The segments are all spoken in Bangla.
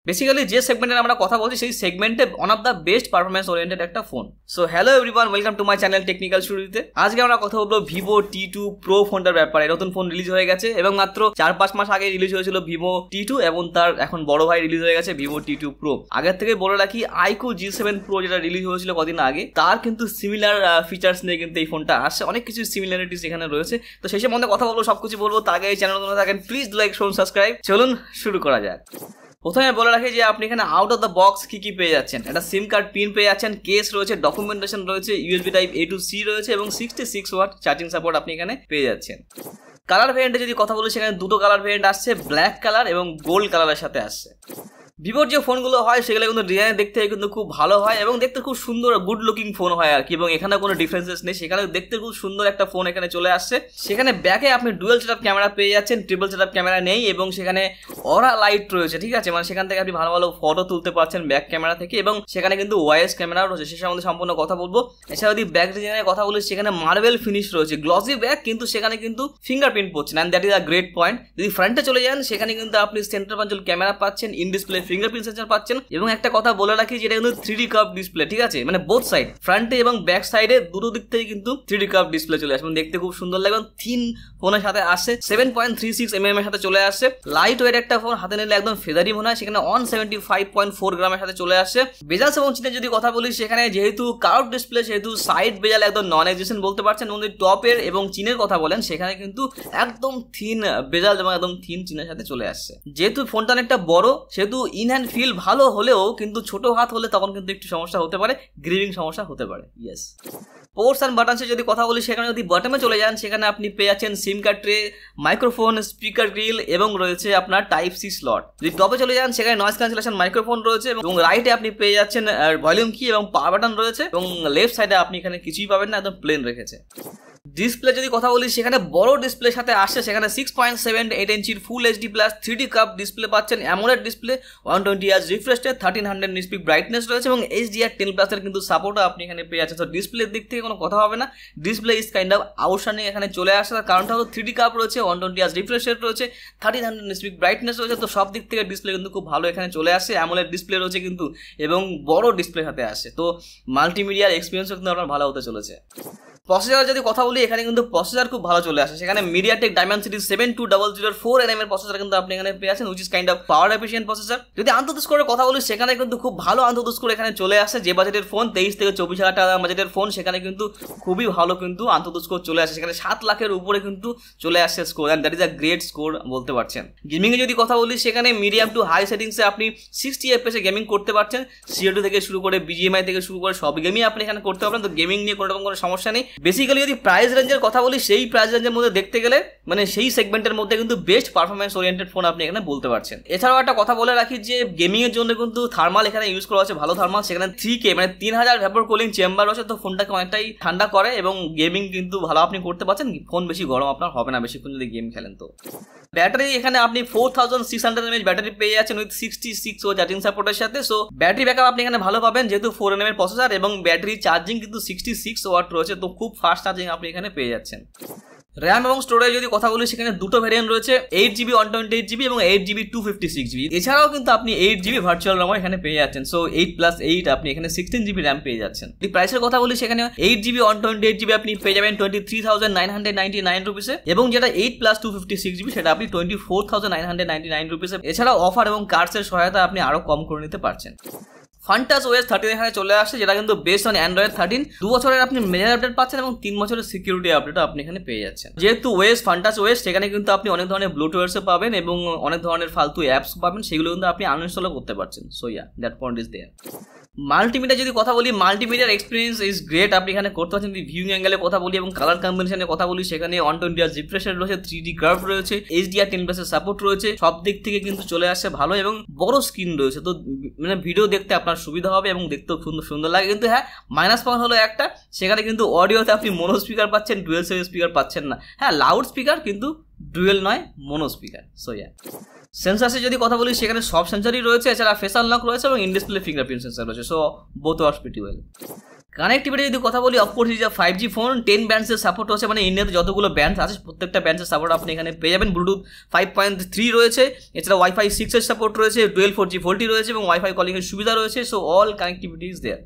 বেসিক্যালি যে সেগমেন্টে আমরা কথা বলছি সেই সেগমেন্টে one of the best performance oriented একটা ফোন। So hello everyone, welcome to my channel technical শুরুতে। আজকে আমরা কথা বলবো ভিভো T2 প্রো ফোনটার ব্যাপারে। নতুন ফোন রিলিজ হয়ে গেছে এবং মাত্র 4-5 মাস আগে রিলিজ হয়েছিল ভিভো T2 এবং তার এখন বড় ভাই রিলিজ হয়ে গেছে ভিভো T2 প্রো। আগের থেকে বলে রাখি iqoo G7 প্রো যেটা রিলিজ হয়েছিল কদিন আগে, তার কিন্তু সিমিলার ফিচার্স নিয়ে কিন্তু এই ফোনটা আসছে। অনেক কিছু সিমিলারিটিস এখানে রয়েছে, তো সেই সম্বন্ধে কথা বলবো, সবকিছু বলবো। তার আগে এই চ্যানেল নতুন থাকেন প্লিজ লাইক শোন সাবস্ক্রাইব। চলুন শুরু করা যাক। প্রথমে বলে রাখি যে আপনি এখানে আউট অফ দ্য বক্স কি পেয়ে যাচ্ছেন। একটা সিম কার্ড পিন পেয়ে যাচ্ছেন, কেস রয়েছে, ডকুমেন্টেশন রয়েছে, USB type A to C রয়েছে এবং 66 ওয়াট চার্জিং সাপোর্ট আপনি এখানে পেয়ে যাচ্ছেন। কালার ভেরিয়েন্টে যদি কথা বলি, সেখানে দুটো কালার ভেরিয়েন্ট আসছে, ব্ল্যাক কালার এবং গোল্ড কালারের সাথে আসছে। ভিভোর যে ফোনগুলো হয় সেগুলো কিন্তু ডিজাইন দেখতে কিন্তু খুব ভালো হয় এবং দেখতে খুব সুন্দর গুড লুকিং ফোন হয় আর কি, এবং এখানে কোনো ডিফারেন্সেস নেই। সেখানে দেখতে খুব সুন্দর একটা ফোন এখানে চলে আসছে। সেখানে ব্যাকে আপনি ডুয়েল সেটআপ ক্যামেরা পেয়ে যাচ্ছেন, ট্রিপল সেটআপ ক্যামেরা নেই এবং সেখানে অরা লাইট রয়েছে, ঠিক আছে, মানে সেখান থেকে আপনি ভালো ভালো ফটো তুলতে পারছেন ব্যাক ক্যামেরা থেকে এবং সেখানে কিন্তু ওয়াইএস ক্যামেরাও রয়েছে, সে সম্বন্ধে সম্পূর্ণ কথা বলবো। এছাড়া যদি ব্যাক ডিজাইনের কথা বলি, সেখানে মার্বেল ফিনিশ রয়েছে, গ্লসি ব্যাক, কিন্তু সেখানে কিন্তু ফিঙ্গারপ্রিন্ট পড়ছে না, that is a great point. যদি ফ্রন্টে চলে যান, সেখানে কিন্তু আপনি সেন্টার পাঞ্চল ক্যামেরা পাচ্ছেন, ইন ডিসপ্লে ফিঙ্গারপ্রিন্ট সেন্সর পাচ্ছেন এবং একটা কথা বলে রাখি যেটা কিন্তু 3D কার্ভ ডিসপ্লে, ঠিক আছে, মানে বোথ সাইড ফ্রন্টে এবং ব্যাক সাইডে দুটো দিক থেকে কিন্তু 3D কার্ভ ডিসপ্লে চলে আসবে, দেখতে খুব সুন্দর লাগবে। থিন ফোনের সাথে আসছে, 7.36 mm এর সাথে চলে আসছে, লাইট ওয়েট একটা ফোন, হাতে নিলে একদম ফেদারি মনে হয়। সেখানে 175.4 গ্রামের সাথে চলে আসছে। বেজাল এবং চিনের যদি কথা বলি, সেখানে যেহেতু কার্ভ ডিসপ্লে সেহেতু সাইড বেজাল একদম নন এক্সিস্টেন্ট বলতে পারছেন। এবং যদি টপের এবং চিনের কথা বলেন, সেখানে কিন্তু একদম থিন বেজাল এবং একদম থিন চিনের সাথে চলে আসছে। যেহেতু ফোনটা অনেকটা বড়, সেহেতু ইন হ্যান্ড ফিল ভালো হলেও কিন্তু ছোট হাত হলে তখন কিন্তু একটু সমস্যা হতে পারে, গ্রিপিং সমস্যা হতে পারে। ইয়েস। পোর্টস অ্যান্ড বাটনসে যদি কথা বলি, সেখানে যদি বটমে চলে যান, সেখানে আপনি পেয়ে যাচ্ছেন সিম card tray, microphone, speaker grill এবং রয়েছে আপনার টাইপ সি স্লট। যদি টপে চলে যান, সেখানে নয়েজ ক্যান্সেলেশন মাইক্রোফোন রয়েছে এবং রাইটে আপনি পেয়ে যাচ্ছেন ভলিউম কি এবং পাওয়ার বাটন রয়েছে এবং লেফট সাইডে আপনি এখানে কিছুই পাবেন না, একদম প্লেন রেখেছে। ডিসপ্লে যদি কথা বলি, সেখানে বড় ডিসপ্লের সাথে আসছে, সেখানে 6.78 ইঞ্চির full HD plus 3D curve display পাচ্ছেন, AMOLED display, 120 Hz refresh rate, 1300 nit peak brightness রয়েছে এবং HDR10+ এর কিন্তু সাপোর্টও আপনি এখানে পেয়ে যাচ্ছেন। তো ডিসপ্লের দিক থেকে কোনো কথা হবে না, display is kind of outstanding এখানে চলে আসছে। তার কারণটা হলো 3D কার্ভ রয়েছে, 120 Hz রিফ্রেশ রেট রয়েছে, 1300 নিটপিক ব্রাইটনেস রয়েছে। তো সব দিক থেকে ডিসপ্লে কিন্তু খুব ভালো এখানে চলে আসছে। AMOLED ডিসপ্লে রয়েছে কিন্তু এবং বড় ডিসপ্লের সাথে আসছে, তো মাল্টিমিডিয়ার এক্সপিরিয়েন্সও কিন্তু আপনার ভালো হতে চলেছে। প্রসেসর যদি কথা বলি, এখানে কিন্তু প্রসেসর খুব ভালো চলে আসে। সেখানে মিডিয়াটেক Dimensity 72004 nm প্রসেসর কিন্তু আপনি এখানে পেয়ে আছেন, which is kind of power efficient processor. যদি আন্তঃদেশ স্কোরের কথা বলি, সেখানে কিন্তু খুব ভালো আন্তঃদেশ স্কোর এখানে চলে আসে। যে বাজেটের ফোন 23 থেকে 24 হাজার টাকা বাজেটের ফোন, সেখানে কিন্তু খুবই ভালো কিন্তু আন্তঃদেশ স্কোর চলে আসে। সেখানে 7 লাখের উপরে কিন্তু চলে আসছে score, and that is a great score বলতে পারছেন। গেমিংয়ে যদি কথা বলি, সেখানে মিডিয়াম টু হাই সেটিংসে আপনি 60 FPS এ গেমিং করতে পারছেন। CO2 থেকে শুরু করে BGMI থেকে শুরু করে সব গেমই আপনি এখানে করতে পারবেন। তো গেমিং নিয়ে কোনো রকম কোনো সমস্যা নেই। বেসিক্যালি যদি প্রাইস রেঞ্জের কথা বলি, সেই প্রাইস রেঞ্জের মধ্যে দেখতে গেলে মানে সেই সেগমেন্টের মধ্যে কিন্তু বেস্ট পারফরমেন্স ওরিয়েন্টেড ফোন আপনি এখানে বলতে পারছেন। এছাড়াও একটা কথা বলে রাখি যে গেমিং এর জন্য কিন্তু থার্মাল এখানে ইউজ করা হচ্ছে, ভালো থার্মাল। সেখানে 3K মানে 3000 ভ্যাপর কুলিং চেম্বার রয়েছে, তো ফোনটাকে অনেকটাই ঠান্ডা করে এবং গেমিং কিন্তু ভালো আপনি করতে পারছেন। ফোন বেশি গরম আপনার হবে না বেশিক্ষণ যদি গেম খেলেন। তো ব্যাটারি এখানে আপনি 4600 mAh ব্যাটারি পেয়ে যাচ্ছেন উইথ 66 ওয়াট চার্জিং সাপোর্টের সাথে। সো ব্যাটারি ব্যাকআপ আপনি এখানে ভালো পাবেন, যেহেতু 4 nm প্রসেসর এবং ব্যাটারি চার্জিং কিন্তু 66 ওয়াট রয়েছে, তো খুব ফাস্ট চার্জিং আপনি এখানে পেয়ে যাচ্ছেন। র্যাম এবং স্টোরেজ যদি কথা বলি, সেখানে দুটো ভ্যারিয়েন্ট রয়েছে, 8GB 128GB এবং 8GB 256GB। এছাড়াও কিন্তু আপনি 8GB ভার্চুয়াল র্যামও এখানে পেয়ে যাচ্ছেন। সো 8+8 আপনি এখানে 16GB র্যাম পেয়ে যাচ্ছেন। যদি প্রাইসের কথা বলি, সেখানে 8GB 128GB আপনি পেয়ে যাবেন 23,999 রুপিসে এবং যেটা 8+256GB সেটা আপনি 24,999 রুপিসে। এছাড়াও অফার এবং কার্ডসের সহায়তা আপনি আরো কম করে নিতে পারছেন। ফান্টাস OS 13 এখানে চলে আসছে, যেটা কিন্তু বেস্ট অন অ্যান্ড্রয়েড 13। 2 বছরের আপনি মেজর আপডেট পাচ্ছেন এবং 3 বছরের সিকিউরিটি আপডেটও আপনি এখানে পেয়ে যাচ্ছেন। যেহেতু ফান্টাস OS, সেখানে কিন্তু আপনি অনেক ধরনের ব্লুটুয়ার্সও পাবেন এবং অনেক ধরনের ফালতু অ্যাপস পাবেন, সেগুলো কিন্তু আপনি আনইনস্টলও করতে পারছেন। So yeah, that point is there. Multimedia যদি কথা বলি, মাল্টিমিডিয়ার এক্সপিরিয়েন্স ইজ গ্রেট আপনি এখানে করতে পারছেন। যদি ভিউইং অ্যাঙ্গেলের কথা বলি এবং কালার কম্বিনেশনের কথা বলি, সেখানে 120 Hz রিফ্রেশ রেট রয়েছে, 3D কার্ভ রয়েছে, HDR10+ এর সাপোর্ট রয়েছে, সব দিক থেকে কিন্তু চলে আসছে ভালো এবং বড় স্ক্রিন রয়েছে। তো মানে ভিডিও দেখতে আপনার সুবিধা হবে এবং দেখতেও সুন্দর সুন্দর লাগে। কিন্তু হ্যাঁ, মাইনাস পয়েন্ট হলো একটা, সেখানে কিন্তু অডিওতে আপনি মোনো স্পিকার পাচ্ছেন, ডুয়েল স্পিকার পাচ্ছেন না। হ্যাঁ, লাউড স্পিকার কিন্তু ডুয়েল নয়, মোনো স্পিকার। So yeah. সেন্সার্সে যদি কথা বলি, সেখানে সব সেন্সারই রয়েছে, এছাড়া ফেস আনলক রয়েছে এবং ইন ডিসপ্লে ফিঙ্গারপ্রিন্ট সেন্সার রয়েছে। So both are pretty well. Connectivity যদি কথা বলি, অফকোর্স ইজ 5G ফোন, 10 ব্যান্ডসের সাপোর্ট হচ্ছে, মানে ইন্ডিয়াতে যতগুলো ব্যান্ড আছে প্রত্যেকটা ব্যান্ডসের সাপোর্ট আপনি এখানে পেয়ে যাবেন। ব্লুটুথ 5.3 রয়েছে, এছাড়া ওয়াইফাই 6 এর সাপোর্ট রয়েছে, ডুয়েল 4G ভোল্টি রয়েছে এবং ওয়াইফাই কলিং এর সুবিধা রয়েছে। So all connectivity is there.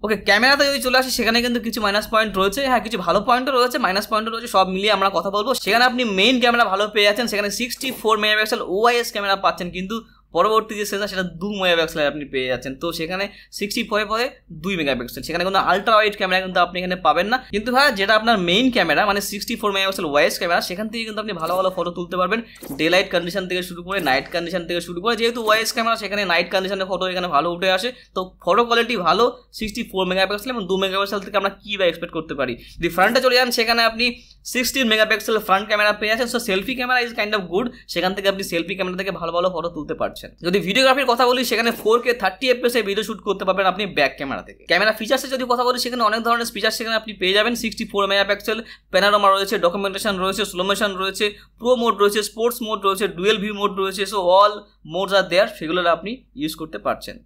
ওকে, ক্যামেরাতে যদি চলে আসি সেখানে কিন্তু কিছু মাইনাস পয়েন্ট রয়েছে, হ্যাঁ কিছু ভালো পয়েন্টও রয়েছে, মাইনাস পয়েন্টও রয়েছে, সব মিলিয়ে আমরা কথা বলবো। সেখানে আপনি মেইন ক্যামেরা ভালো পেয়ে যাচ্ছেন, সেখানে 64 মেগাপিক্সেল ওআইএস ক্যামেরা পাচ্ছেন, কিন্তু পরবর্তী যে সেন্সার সেটা 2 মেগাপিক্সেলের আপনি পেয়ে যাচ্ছেন। তো সেখানে 64 পরে 2 মেগাপিক্সেল, সেখানে কোনো আলট্রা ওয়াইড ক্যামেরা কিন্তু আপনি এখানে পাবেন না। কিন্তু হ্যাঁ যেটা আপনার মেইন ক্যামেরা মানে 64 মেগাপিক্সেল ওয়াইএস ক্যামেরা, সেখান থেকে কিন্তু আপনি ভালো ভালো ফটো তুলতে পারবেন, ডে লাইট কন্ডিশন থেকে শুরু করে নাইট কন্ডিশন থেকে শুরু করে। যেহেতু ওয়াইএস ক্যামেরা সেখানে নাইট কন্ডিশনের ফটো এখানে ভালো উঠে আসে, তো ফটো কোয়ালিটি ভালো 64 মেগাপিক্সেল এবং 2 মেগাপিক্সেল থেকে আমরা কী বা এক্সপেক্ট করতে পারি। যদি ফ্রন্টে চলে যান সেখানে আপনি 16 মেগাপিক্সেল ফ্রন্ট ক্যামেরা পেয়ে যাচ্ছেন। So selfie camera is kind of good, সেখান থেকে আপনি সেলফি ক্যামেরা থেকে ভালো ভালো ফটো তুলতে পারছেন। যদি ভিডিওগ্রাফির কথা বলি সেখানে 4K 30 FPS এ ভিডিও শুট করতে পারবেন আপনি ব্যাক ক্যামেরা থেকে। ক্যামেরা ফিচার্সে যদি কথা বলি সেখানে অনেক ধরনের ফিচার্স সেখানে আপনি পেয়ে যাবেন। 64 মেগাপিক্সেল প্যানোরামা রয়েছে, ডকুমেন্টেশন রয়েছে, স্লো মোশন রয়েছে, প্রো মোড রয়েছে, স্পোর্টস মোড রয়েছে, ডুয়েল ভিউ মোড রয়েছে। সো অল মোডস আর দেয়ার, সেগুলো আপনি ইউজ করতে পারছেন।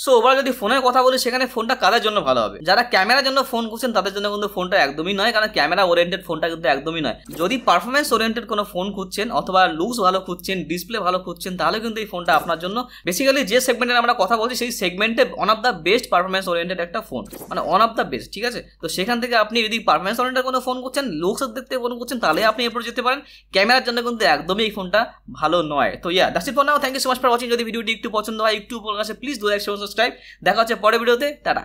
সো ওভার যদি ফোনের কথা বলি সেখানে ফোনটা কাদের জন্য ভালো হবে, যারা ক্যামেরার জন্য ফোন করছেন তাদের জন্য কিন্তু ফোনটা একদমই নয়, কারণ ক্যামেরা ওরিয়েন্টেড ফোনটা কিন্তু একদমই নয়। যদি পারফরমেন্স ওরিয়েন্টেড কোনো ফোন খুঁজছেন অথবা লুকস ভালো খুঁজছেন, ডিসপ্লে ভালো খুঁজছেন, তাহলে কিন্তু এই ফোনটা আপনার জন্য। বেসিক্যালি যে সেগমেন্টের আমরা কথা বলছি সেই সেগমেন্টে one of the best performance oriented একটা ফোন, মানে ওয়ান অফ দ্য বেস্ট, ঠিক আছে। তো সেখান থেকে আপনি যদি পারফরমেন্স ওরিয়েন্টেড কোনো ফোন করছেন, লুকস দেখতে ফোন করছেন, তাহলে আপনি এরপর যেতে পারেন। ক্যামেরার জন্য কিন্তু একদমই এই ফোনটা ভালো নয়। তো that's it for now, thank you so much for watching. যদি ভিডিওটি একটু পছন্দ হয় একটু উপর কাছে please do like, share, subscribe. দেখা হচ্ছে পরের ভিডিওতে, টাটা।